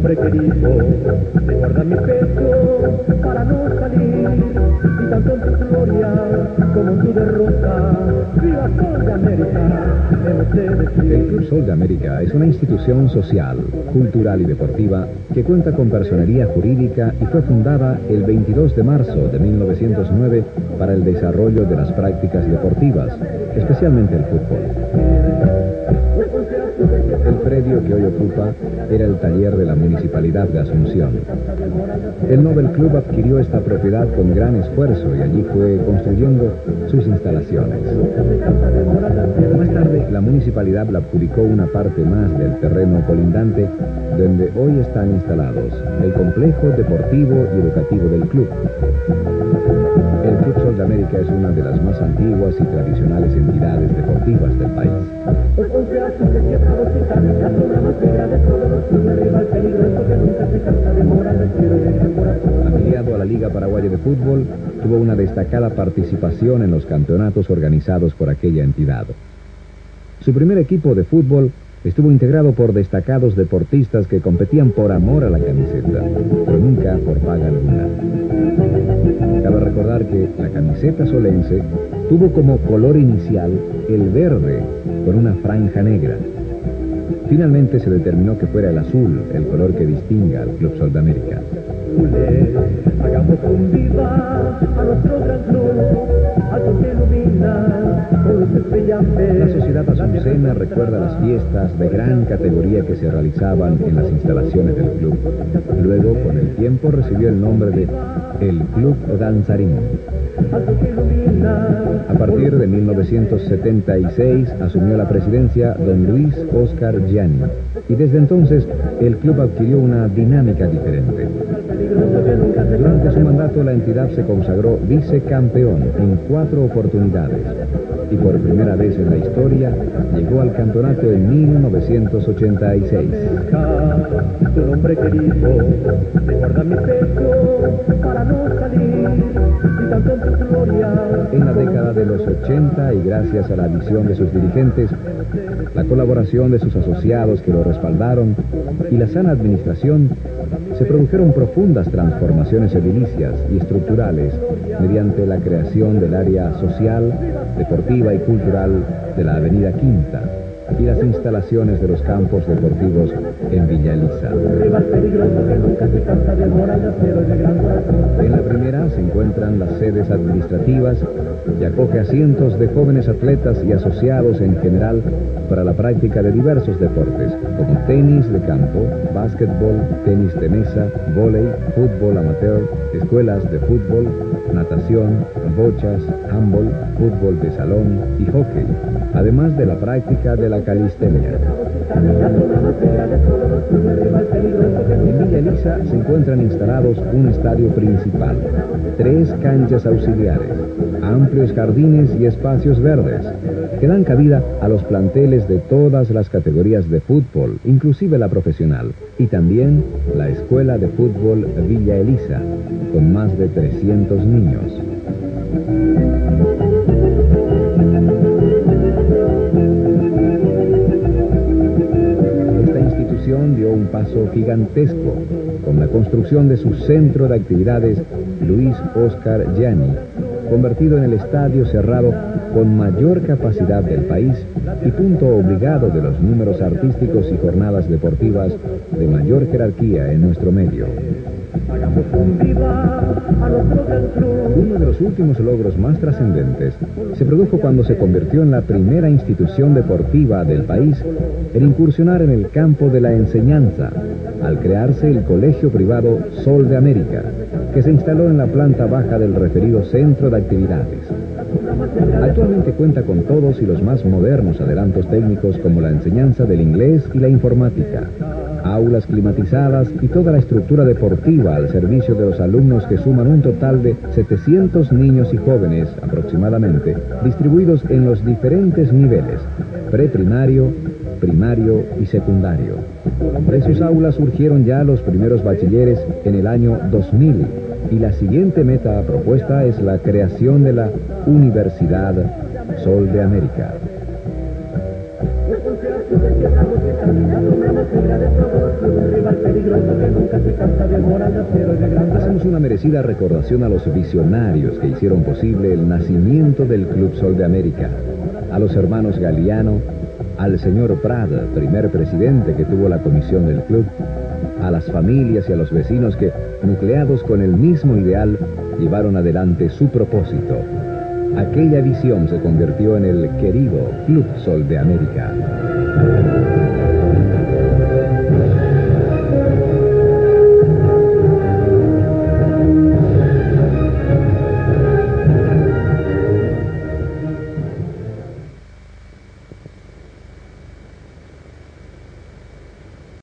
nombre querido se guarda en mi pecho para no salir, y tanto en tu gloria como en tu derrota, viva Sol de América, hemos de decir. El Club Sol de América es una institución social, cultural y deportiva que cuenta con personería jurídica y fue fundada el 22 de marzo de 1909 para el desarrollo de las prácticas deportivas, especialmente el fútbol. El predio que hoy ocupa era el taller de la Municipalidad de Asunción. El Nobel Club adquirió esta propiedad con gran esfuerzo y allí fue construyendo sus instalaciones. Más tarde, la municipalidad le adjudicó una parte más del terreno colindante donde hoy están instalados el complejo deportivo y educativo del club. El Club Sol de América es una de las más antiguas y tradicionales entidades deportivas del país. Afiliado a la Liga Paraguaya de Fútbol, tuvo una destacada participación en los campeonatos organizados por aquella entidad. Su primer equipo de fútbol estuvo integrado por destacados deportistas que competían por amor a la camiseta, pero nunca por paga alguna. Cabe recordar que la camiseta solense tuvo como color inicial el verde con una franja negra. Finalmente se determinó que fuera el azul el color que distinga al Club Sol de América. Hagamos un viva a nuestro gran club, algo que ilumina con luz brillante. La sociedad asuncena recuerda las fiestas de gran categoría que se realizaban en las instalaciones del club. Luego, con el tiempo, recibió el nombre de el Club Danzarín. A partir de 1976 asumió la presidencia don Luis Óscar Gianni y desde entonces el club adquirió una dinámica diferente. Durante su mandato la entidad se consagró vicecampeón en 4 oportunidades y por primera vez en la historia llegó al campeonato en 1986. Tu nombre querido se guarda en mi pecho para no salir, y tanto en tu gloria. En la década de los 80 y gracias a la visión de sus dirigentes, la colaboración de sus asociados que lo respaldaron y la sana administración, se produjeron profundas transformaciones edilicias y estructurales mediante la creación del área social, deportiva y cultural de la Avenida Quinta y las instalaciones de los campos deportivos en Villa Elisa. En la primera se encuentran las sedes administrativas y acoge a cientos de jóvenes atletas y asociados en general para la práctica de diversos deportes, como tenis de campo, básquetbol, tenis de mesa, vóley, fútbol amateur, escuelas de fútbol, natación, bochas, handball, fútbol de salón y hockey, además de la práctica de la calistenia. En Villa Elisa se encuentran instalados un estadio principal, 3 canchas auxiliares, amplios jardines y espacios verdes, que dan cabida a los planteles de todas las categorías de fútbol, inclusive la profesional, y también la Escuela de Fútbol Villa Elisa, con más de 300 niños. Esta institución dio un paso gigantesco con la construcción de su centro de actividades Luis Óscar Gianni, convertido en el estadio cerrado con mayor capacidad del país y punto obligado de los números artísticos y jornadas deportivas de mayor jerarquía en nuestro medio. Uno de los últimos logros más trascendentes se produjo cuando se convirtió en la primera institución deportiva del país en incursionar en el campo de la enseñanza, al crearse el colegio privado Sol de América, que se instaló en la planta baja del referido centro de actividades. Actualmente cuenta con todos y los más modernos adelantos técnicos como la enseñanza del inglés y la informática, aulas climatizadas y toda la estructura deportiva al servicio de los alumnos que suman un total de 700 niños y jóvenes aproximadamente, distribuidos en los diferentes niveles, preprimario, primario y secundario. De sus aulas surgieron ya los primeros bachilleres en el año 2000 y la siguiente meta propuesta es la creación de la Universidad Sol de América. Hacemos una merecida recordación a los visionarios que hicieron posible el nacimiento del Club Sol de América, a los hermanos Galiano, al señor Prada, primer presidente que tuvo la comisión del club, a las familias y a los vecinos que, nucleados con el mismo ideal, llevaron adelante su propósito. Aquella visión se convirtió en el querido Club Sol de América.